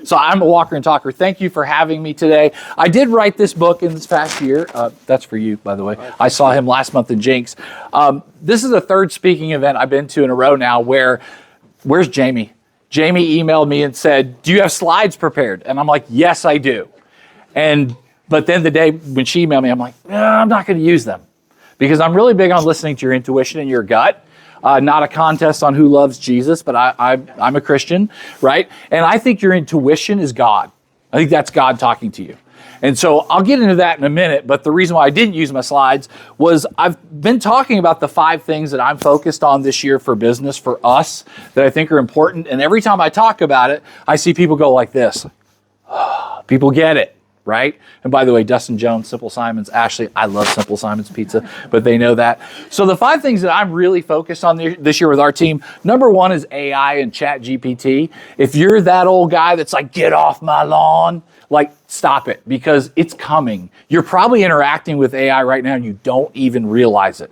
So I'm a walker and talker. Thank you for having me today. I did write this book in this past year. That's for you, by the way. I saw him last month in Jinx. This is the third speaking event I've been to in a row now where's Jamie? Jamie emailed me and said, do you have slides prepared? And I'm like, yes, I do. But then the day when she emailed me, I'm like, no, I'm not going to use them because I'm really big on listening to your intuition and your gut. Not a contest on who loves Jesus, but I'm a Christian, right? And I think your intuition is God. I think that's God talking to you. And so I'll get into that in a minute, but the reason why I didn't use my slides was I've been talking about the 5 things that I'm focused on this year for business, for us, that I think are important. And every time I talk about it, I see people go like this. People get it. Right? And by the way, Dustin Jones, Simple Simon's, Ashley, I love Simple Simon's Pizza, but they know that. So the 5 things that I'm really focused on this year with our team, number 1 is AI and ChatGPT. If you're that old guy that's like, get off my lawn, like stop it because it's coming. You're probably interacting with AI right now and you don't even realize it.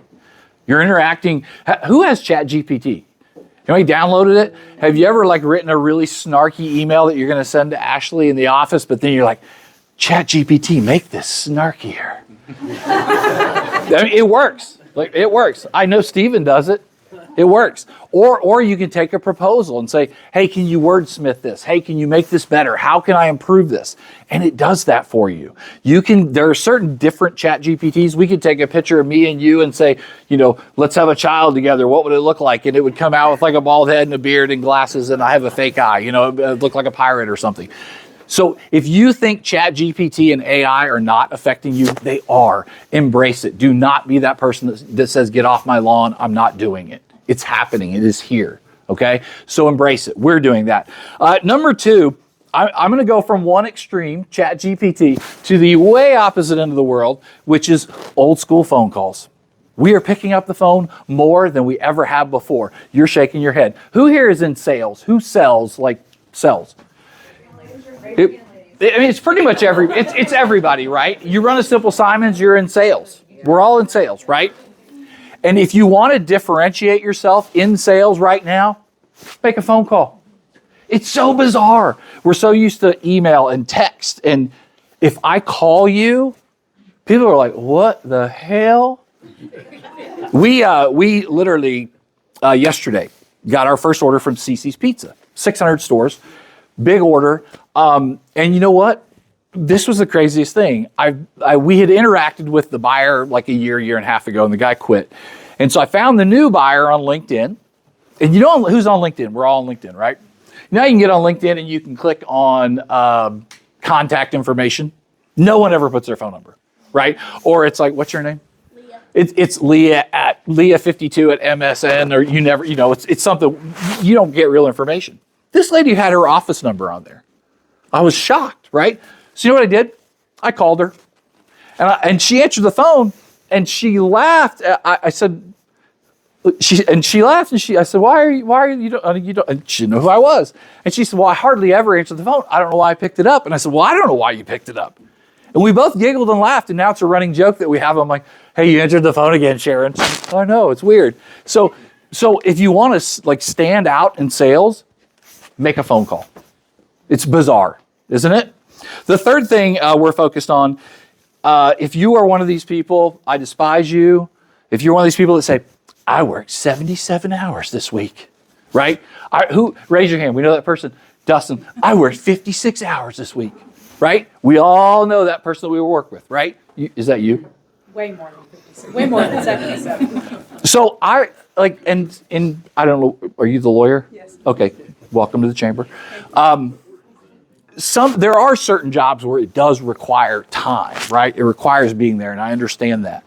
You're interacting. Who has ChatGPT? Anybody downloaded it? Have you ever like written a really snarky email that you're going to send to Ashley in the office, but then you're like, ChatGPT, make this snarkier. I mean, it works. Like it works. I know Steven does it. It works. Or you can take a proposal and say, hey, can you wordsmith this? Hey, can you make this better? How can I improve this? And it does that for you. There are certain different ChatGPTs. We could take a picture of me and you and say, let's have a child together. What would it look like? And it would come out with like a bald head and a beard and glasses and I have a fake eye. It would look like a pirate or something. So if you think ChatGPT and AI are not affecting you, they are. Embrace it. Do not be that person that says, get off my lawn. I'm not doing it. It's happening. It is here. Okay? So embrace it. We're doing that. Number 2, I'm going to go from one extreme, ChatGPT, to the way opposite end of the world, which is old school phone calls. We are picking up the phone more than we ever have before. You're shaking your head. Who here is in sales? Who sells, sells? It's pretty much it's everybody, right? You run a Simple Simon's, you're in sales. We're all in sales, right? And if you want to differentiate yourself in sales right now, make a phone call. It's so bizarre. We're so used to email and text. And if I call you, people are like, what the hell? We literally yesterday got our first order from Cece's Pizza, 600 stores. Big order. And you know what? This was the craziest thing. We had interacted with the buyer like a year and a half ago, and the guy quit. And so I found the new buyer on LinkedIn. And you know who's on LinkedIn? We're all on LinkedIn, right? Now you can get on LinkedIn and you can click on contact information. No one ever puts their phone number, right? Or it's like, what's your name? Leah. It's Leah at Leah52 at MSN, or you never, it's something, you don't get real information. This lady had her office number on there. I was shocked, right? So you know what I did? I called her, and she answered the phone, and she laughed. I said, she laughed, and I said, why are you don't? And she didn't know who I was, and she said, well, I hardly ever answer the phone. I don't know why I picked it up, and I said, well, I don't know why you picked it up, and we both giggled and laughed, and now it's a running joke that we have. I'm like, hey, you answered the phone again, Sharon. Oh, I know, it's weird. So if you want to stand out in sales, make a phone call. It's bizarre, isn't it? The third thing we're focused on, if you are one of these people, I despise you. If you're one of these people that say, I worked 77 hours this week, right? Raise your hand. We know that person. Dustin, I worked 56 hours this week, right? We all know that person that we work with, right? Is that you? Way more than 56. Way more than 77. So and I don't know, are you the lawyer? Yes. Okay. Welcome to the chamber. There are certain jobs where it does require time, right? It requires being there, and I understand that.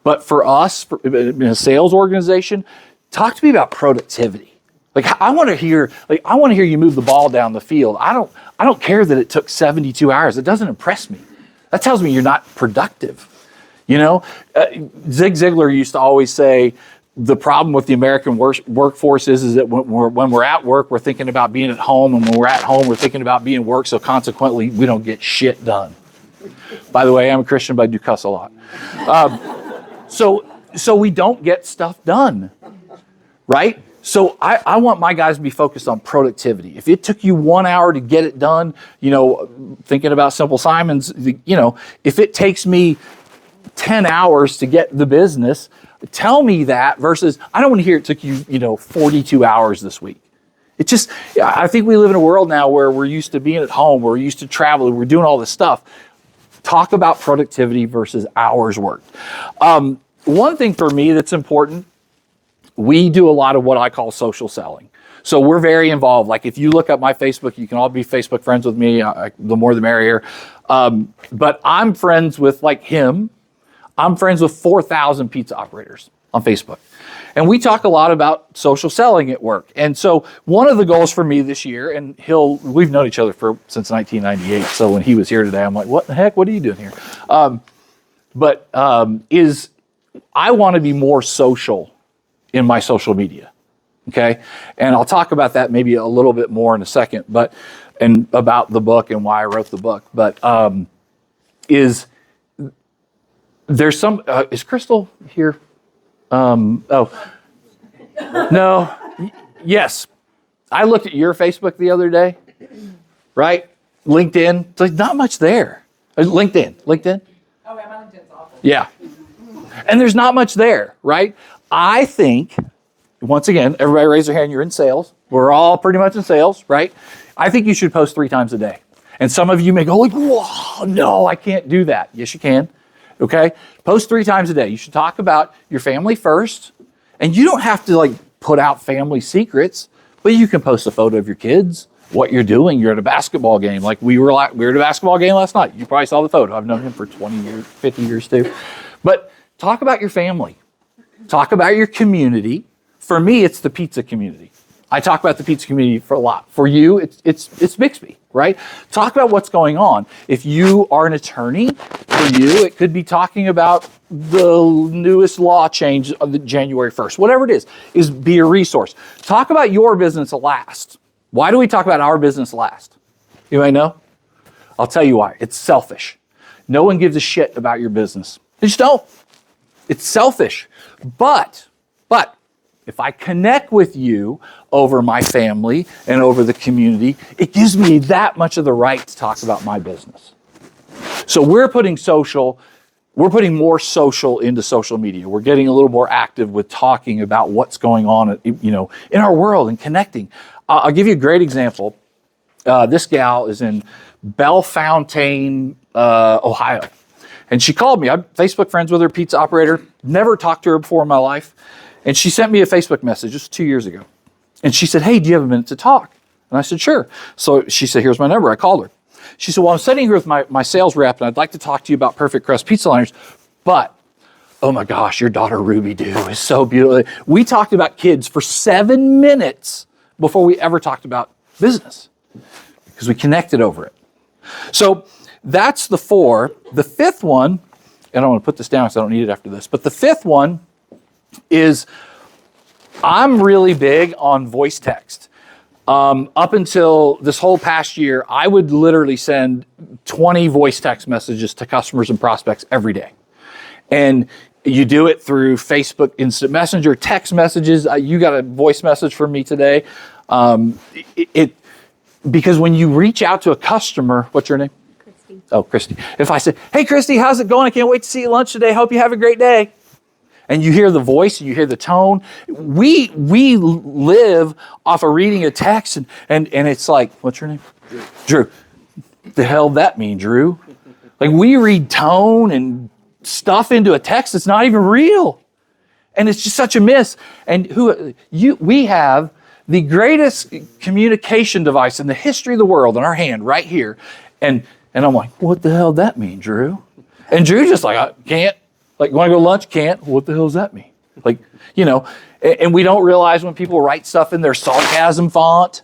But for us, in a sales organization, talk to me about productivity. I want to hear you move the ball down the field. I don't care that it took 72 hours. It doesn't impress me. That tells me you're not productive. Zig Ziglar used to always say, the problem with the American workforce is that when we're at work, we're thinking about being at home, and when we're at home, we're thinking about being at work, so consequently, we don't get shit done. By the way, I'm a Christian, but I do cuss a lot. So we don't get stuff done, right? So I want my guys to be focused on productivity. If it took you 1 hour to get it done, thinking about Simple Simons, if it takes me 10 hours to get the business, tell me that versus I don't want to hear it took you, 42 hours this week. I think we live in a world now where we're used to being at home, we're used to traveling, we're doing all this stuff. Talk about productivity versus hours worked. One thing for me that's important, we do a lot of what I call social selling. So we're very involved. Like if you look up my Facebook, you can all be Facebook friends with me. The more the merrier. But I'm friends with like him. I'm friends with 4,000 pizza operators on Facebook. And we talk a lot about social selling at work. And so one of the goals for me this year, and we've known each other since 1998. So when he was here today, I'm like, what the heck? What are you doing here? Is I want to be more social in my social media. Okay. And I'll talk about that maybe a little bit more in a second, and about the book and why I wrote the book. But, is Crystal here? No. Yes. I looked at your Facebook the other day, right? LinkedIn. It's like not much there. LinkedIn. Oh, yeah, my LinkedIn's awful. Yeah. And there's not much there, right? I think, once again, everybody raise their hand, you're in sales. We're all pretty much in sales, right? I think you should post 3 times a day. And some of you may go like, whoa, no, I can't do that. Yes, you can. Okay? Post 3 times a day. You should talk about your family first. And you don't have to like put out family secrets, but you can post a photo of your kids, what you're doing. You're at a basketball game. Like we were at a basketball game last night. You probably saw the photo. I've known him for 20 years, 50 years too. But talk about your family. Talk about your community. For me, it's the pizza community. I talk about the pizza community for a lot. For you, it's Bixby, right? Talk about what's going on. If you are an attorney, for you, it could be talking about the newest law change of the January 1st. Whatever it is be a resource. Talk about your business last. Why do we talk about our business last? You might know? I'll tell you why. It's selfish. No one gives a shit about your business. They just don't. It's selfish. But if I connect with you over my family and over the community, it gives me that much of the right to talk about my business. So we're putting more social into social media. We're getting a little more active with talking about what's going on, in our world and connecting. I'll give you a great example. This gal is in Bellefontaine, Ohio. And she called me. I'm Facebook friends with her, pizza operator. Never talked to her before in my life. And she sent me a Facebook message just 2 years ago. And she said, hey, do you have a minute to talk? And I said, sure. So she said, here's my number. I called her. She said, well, I'm sitting here with my sales rep, and I'd like to talk to you about Perfect Crust Pizza Liners. But, oh my gosh, your daughter Ruby Doo is so beautiful. We talked about kids for 7 minutes before we ever talked about business because we connected over it. So that's the 4. The 5th one, and I want to put this down because I don't need it after this, but the 5th one is I'm really big on voice text. Up until this whole past year, I would literally send 20 voice text messages to customers and prospects every day. And you do it through Facebook Instant Messenger, text messages. You got a voice message from me today. Because when you reach out to a customer, what's your name? Christy. Oh, Christy. If I said, hey, Christy, how's it going? I can't wait to see you at lunch today. Hope you have a great day. And you hear the voice, and you hear the tone. We live off of reading a text, and it's like, what's your name? Drew. The hell that mean, Drew? Like we read tone and stuff into a text that's not even real. And it's just such a miss. And we have the greatest communication device in the history of the world in our hand right here. And I'm like, what the hell that mean, Drew? And Drew's just like, I can't. Like, you want to go to lunch? Can't. What the hell does that mean? Like, and we don't realize when people write stuff in their sarcasm font,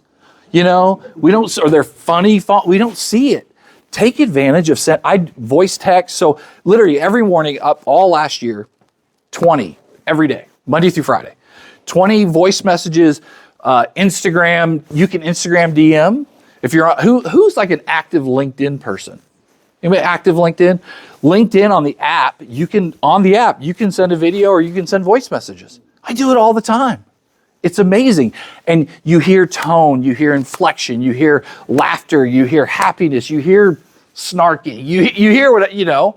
we don't, or their funny font, we don't see it. Take advantage of voice text. So literally every morning up all last year, 20 every day, Monday through Friday, 20 voice messages, Instagram, you can Instagram DM. If you're who's like an active LinkedIn person? Anybody active LinkedIn? LinkedIn on the app, you can send a video or you can send voice messages. I do it all the time. it's amazing. And you hear tone, you hear inflection, you hear laughter, you hear happiness, you hear snarky, you hear what,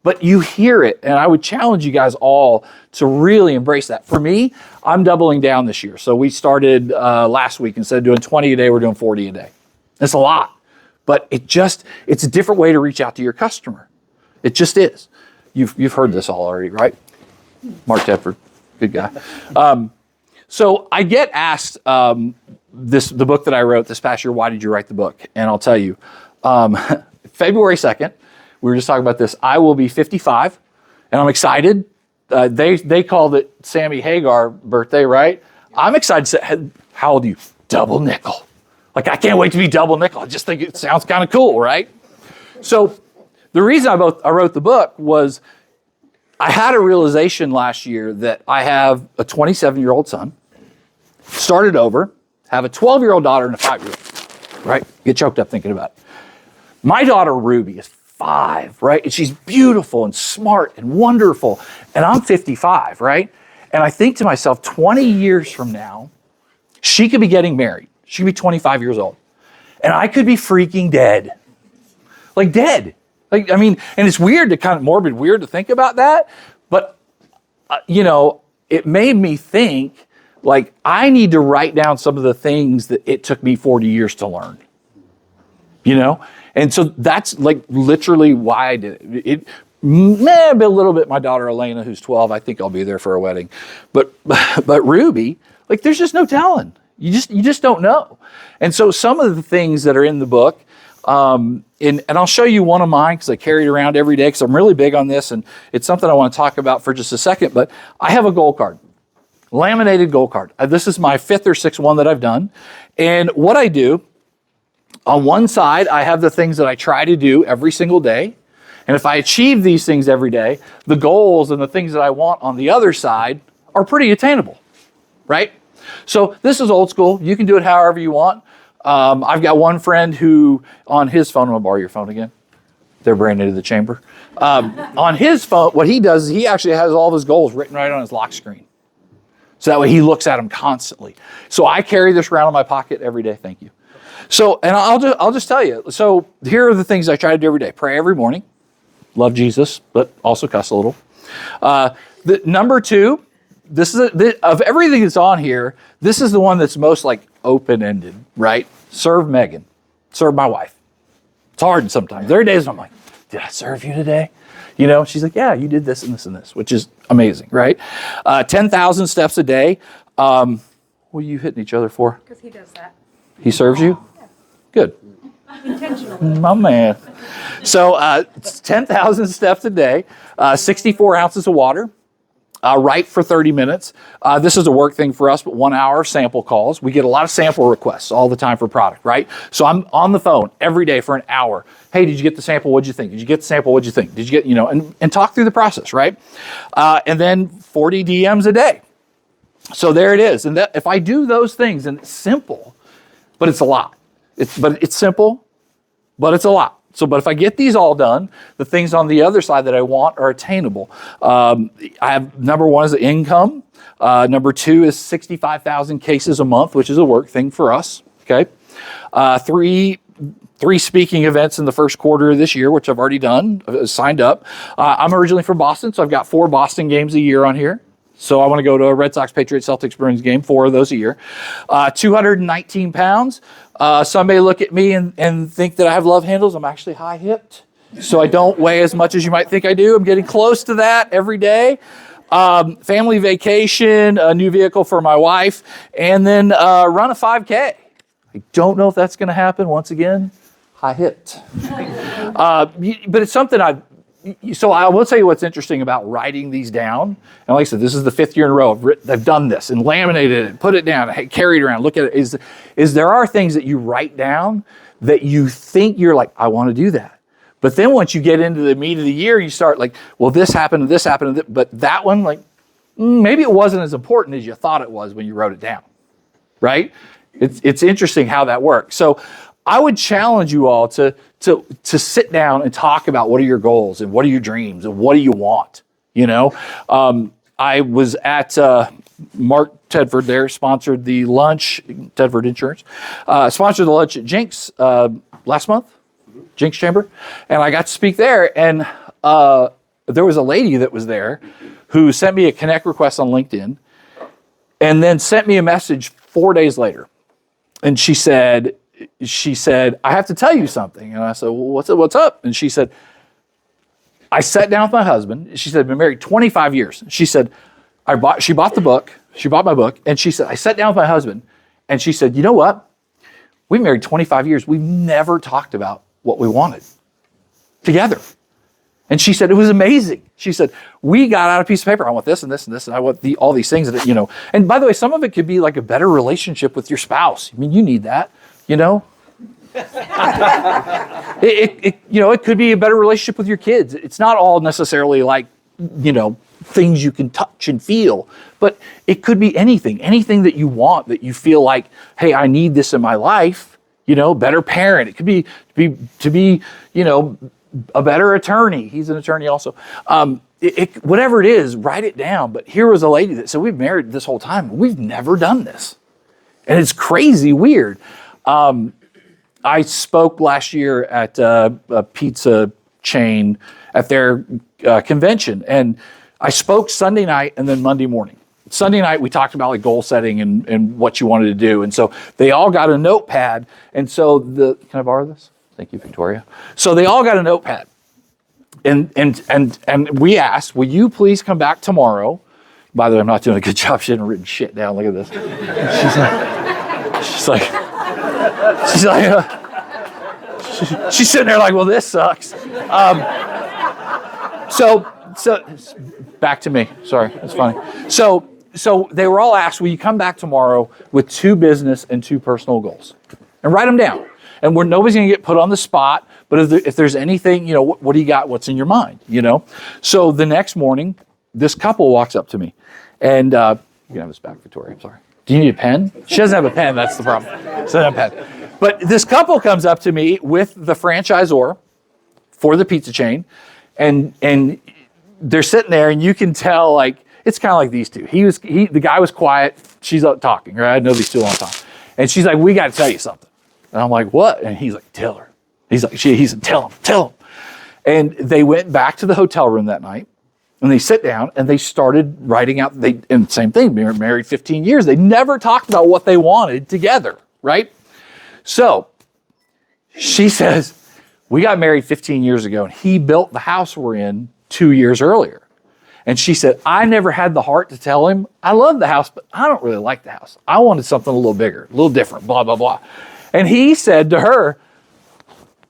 but you hear it. And I would challenge you guys all to really embrace that. For me, I'm doubling down this year. So we started last week. Instead of doing 20 a day, we're doing 40 a day. That's a lot. But it's a different way to reach out to your customer. It just is. You've heard this all already, right? Mark Tedford, good guy. So I get asked the book that I wrote this past year, why did you write the book? And I'll tell you, February 2nd, we were just talking about this, I will be 55, and I'm excited. They called it Sammy Hagar birthday, right? I'm excited to say, how old are you? Double nickel. Like, I can't wait to be double nickel. I just think it sounds kind of cool, right? So the reason I wrote the book was I had a realization last year that I have a 27-year-old son, started over, have a 12-year-old daughter and a 5-year-old, right? Get choked up thinking about it. My daughter, Ruby, is 5, right? And she's beautiful and smart and wonderful. And I'm 55, right? And I think to myself, 20 years from now, she could be getting married. She could be 25 years old. And I could be freaking dead. Like dead. Like, I mean, and it's weird kind of morbid weird to think about that. But, it made me think, like, I need to write down some of the things that it took me 40 years to learn. And so that's like literally why I did it. It may have been a little bit my daughter Elena, who's 12. I think I'll be there for a wedding. But Ruby, like, there's just no telling. You just don't know. And so some of the things that are in the book, and I'll show you one of mine because I carry it around every day because I'm really big on this, and it's something I want to talk about for just a second. But I have a goal card, laminated goal card. This is my 5th or 6th one that I've done. And what I do, on one side, I have the things that I try to do every single day. And if I achieve these things every day, the goals and the things that I want on the other side are pretty attainable, right? So this is old school. You can do it however you want. I've got one friend who, on his phone, I'm going to borrow your phone again. They're brand new to the chamber. On his phone, what he does is he actually has all of his goals written right on his lock screen. So that way he looks at them constantly. So I carry this around in my pocket every day. Thank you. So, and I'll just tell you. So here are the things I try to do every day. Pray every morning. Love Jesus, but also cuss a little. Number 2, this is of everything that's on here, this is the one that's most like open-ended, right? Serve Megan. Serve my wife. It's hard sometimes. There are days I'm like, did I serve you today? She's like, yeah, you did this and this and this, which is amazing, right? 10,000 steps a day. What are you hitting each other for? Because he does that. He serves you? Yeah. Good. Intentionally. My man. So it's 10,000 steps a day, 64 ounces of water, write for 30 minutes. This is a work thing for us, but 1 hour sample calls. We get a lot of sample requests all the time for product, right? So I'm on the phone every day for an hour. Hey, did you get the sample? What'd you think? Did you get the sample? What'd you think? Did you get, and talk through the process, right? And then 40 DMs a day. So there it is. And that, if I do those things, and it's simple, but it's a lot. It's simple, but it's a lot. So, but if I get these all done, the things on the other side that I want are attainable. I have, number 1 is the income. Number 2 is 65,000 cases a month, which is a work thing for us. Okay. 3 speaking events in the first quarter of this year, which I've already done, signed up. I'm originally from Boston, so I've got 4 Boston games a year on here. So I want to go to a Red Sox, Patriots, Celtics, Bruins game, 4 of those a year. 219 pounds. Some may look at me and think that I have love handles. I'm actually high-hipped, so I don't weigh as much as you might think I do. I'm getting close to that every day. Family vacation, a new vehicle for my wife, and then run a 5K. I don't know if that's going to happen. Once again, high-hipped. But it's something so I will tell you what's interesting about writing these down. And like I said, this is the 5th year in a row I've done this and laminated it, put it down, carried it around, look at it. Is there are things that you write down that you think you're like, I want to do that. But then once you get into the meat of the year, you start like, well, this happened, but that one, like, maybe it wasn't as important as you thought it was when you wrote it down, right? It's interesting how that works. So I would challenge you all to sit down and talk about what are your goals and what are your dreams and what do you want, I was at Mark Tedford there, sponsored the lunch, Tedford Insurance, sponsored the lunch at Jinx last month, Jinx Chamber, and I got to speak there, and there was a lady that was there who sent me a connect request on LinkedIn and then sent me a message 4 days later. And she said, I have to tell you something. And I said, well, what's up? And she said, I sat down with my husband. She said, I've been married 25 years. She said, she bought the book. She bought my book. And she said, I sat down with my husband. And she said, you know what? We married 25 years. We've never talked about what we wanted together. And she said, it was amazing. She said, we got out a piece of paper. I want this and this and this, and I want all these things that, and by the way, some of it could be like a better relationship with your spouse. I mean, you need that, it could be a better relationship with your kids. It's not all necessarily like, things you can touch and feel, but it could be anything that you want, that you feel like, hey, I need this in my life, better parent. It could be to be, a better attorney. He's an attorney also. Whatever it is, write it down. But here was a lady that said, we've married this whole time. We've never done this. And it's crazy weird. I spoke last year at a pizza chain at their convention. And I spoke Sunday night and then Monday morning. Sunday night, we talked about like goal setting and what you wanted to do. And so they all got a notepad. And so can I borrow this? Thank you, Victoria. So they all got a notepad. And we asked, will you please come back tomorrow? By the way, I'm not doing a good job. She hadn't written shit down. Look at this. She's sitting there like, well, this sucks. So back to me. Sorry, that's funny. So they were all asked, will you come back tomorrow with 2 business and 2 personal goals? And write them down. And nobody's going to get put on the spot, but if there's anything, what do you got? What's in your mind, So the next morning, this couple walks up to me, and you can have this back, Victoria, I'm sorry. Do you need a pen? She doesn't have a pen, that's the problem. She doesn't have a pen. But this couple comes up to me with the franchisor for the pizza chain, and they're sitting there, and you can tell, like, it's kind of like these two. The guy was quiet, she's up talking, right? I know these two a long time. And she's like, we got to tell you something. And I'm like, what? And he's like, tell her. He's like, tell him. And they went back to the hotel room that night, and they sit down, and they started writing out, and same thing, they were married 15 years. They never talked about what they wanted together, right? So she says, we got married 15 years ago, and he built the house we're in 2 years earlier. And she said, I never had the heart to tell him, I love the house, but I don't really like the house. I wanted something a little bigger, a little different, blah, blah, blah. And he said to her,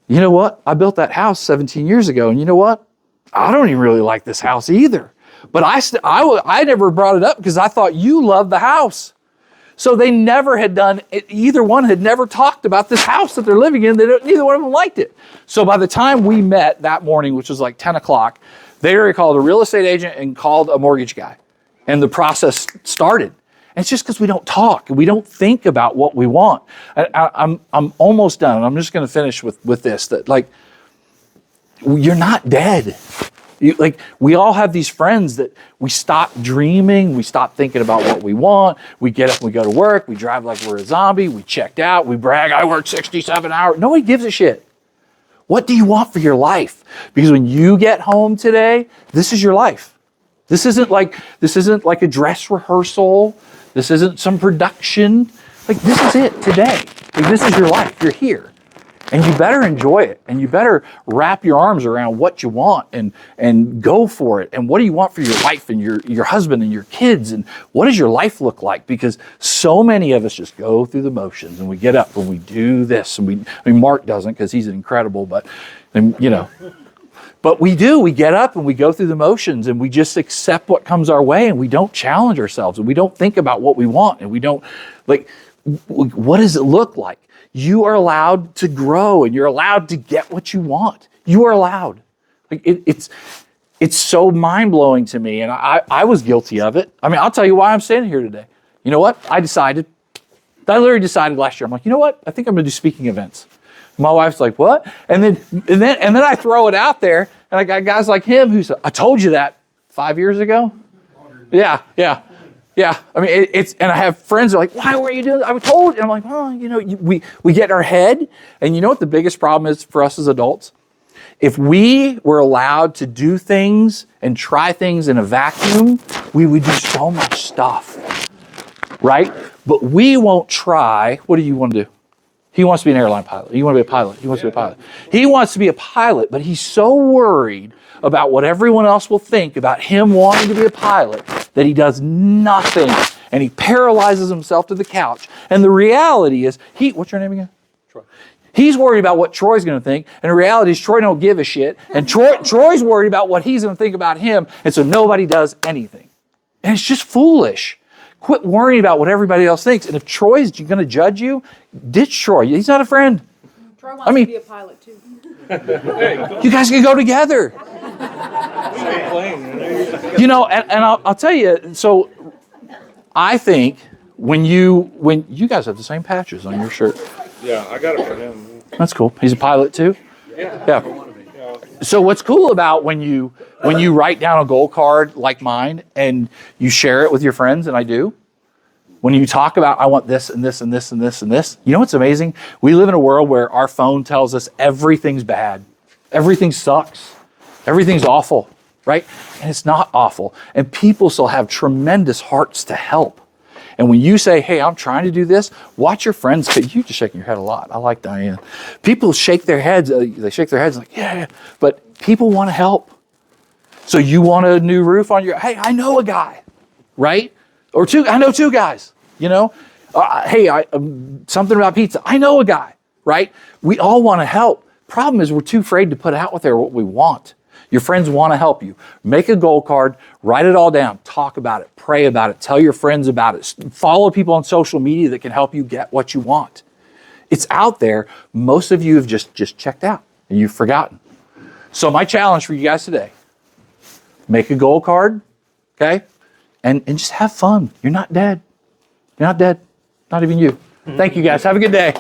you know what? I built that house 17 years ago, and you know what? I don't even really like this house either. But I never brought it up because I thought you loved the house. So they never had either one had never talked about this house that they're living in. Neither one of them liked it. So by the time we met that morning, which was like 10 o'clock, they already called a real estate agent and called a mortgage guy. And the process started. And it's just because we don't talk. We don't think about what we want. I'm almost done. And I'm just going to finish with this. That like, you're not dead. We all have these friends that we stop dreaming. We stop thinking about what we want. We get up, we go to work. We drive like we're a zombie. We checked out. We brag, I worked 67 hours. Nobody gives a shit. What do you want for your life? Because when you get home today, this is your life. This isn't like a dress rehearsal. This isn't some production. Like, this is it today. Like, this is your life. You're here. And you better enjoy it. And you better wrap your arms around what you want and go for it. And what do you want for your wife and your husband and your kids? And what does your life look like? Because so many of us just go through the motions and we get up and we do this. And Mark doesn't because he's incredible, but But we do. We get up and we go through the motions and we just accept what comes our way and we don't challenge ourselves and we don't think about what we want and we don't, what does it look like? You are allowed to grow and you're allowed to get what you want. You are allowed. It's so mind-blowing to me, and I was guilty of it. I mean, I'll tell you why I'm standing here today. You know what? I literally decided last year, I'm like, you know what? I think I'm going to do speaking events. My wife's like, what? And then I throw it out there, and I got guys like him who said, I told you that 5 years ago. Yeah. I mean, and I have friends who are like, why were you doing that? I was told. And I'm like, well, we get in our head. And you know what the biggest problem is for us as adults? If we were allowed to do things and try things in a vacuum, we would do so much stuff, right? But we won't try. What do you want to do? He wants to be an airline pilot. You want to be a pilot. He wants to be a pilot. He wants to be a pilot, but he's so worried about what everyone else will think about him wanting to be a pilot that he does nothing, and he paralyzes himself to the couch. And the reality is, what's your name again? Troy. He's worried about what Troy's going to think, and the reality is Troy don't give a shit, and Troy's worried about what he's going to think about him, and so nobody does anything. And it's just foolish. Quit worrying about what everybody else thinks. And if Troy's going to judge you, ditch Troy. He's not a friend. Troy wants to be a pilot too. You guys can go together. And I'll tell you, so I think when you guys have the same patches on your shirt. Yeah, I got it for him. That's cool. He's a pilot too? Yeah. So what's cool about when you write down a goal card like mine and you share it with your friends, and I do, when you talk about, I want this and this and this and this and this, you know what's amazing? We live in a world where our phone tells us everything's bad. Everything sucks. Everything's awful, right? And it's not awful. And people still have tremendous hearts to help. And when you say, hey, I'm trying to do this, watch your friends, because you just shaking your head a lot. I like Diane. People shake their heads. They shake their heads like, yeah. But people want to help. So you want a new roof on your, hey, I know a guy, right? Or I know two guys, hey, something about pizza. I know a guy, right? We all want to help. Problem is we're too afraid to put out there what we want. Your friends want to help you. Make a goal card, write it all down, talk about it, pray about it, tell your friends about it, follow people on social media that can help you get what you want. It's out there. Most of you have just checked out and you've forgotten. So my challenge for you guys today, make a goal card, okay? And just have fun. You're not dead. You're not dead. Not even you. Thank you guys. Have a good day.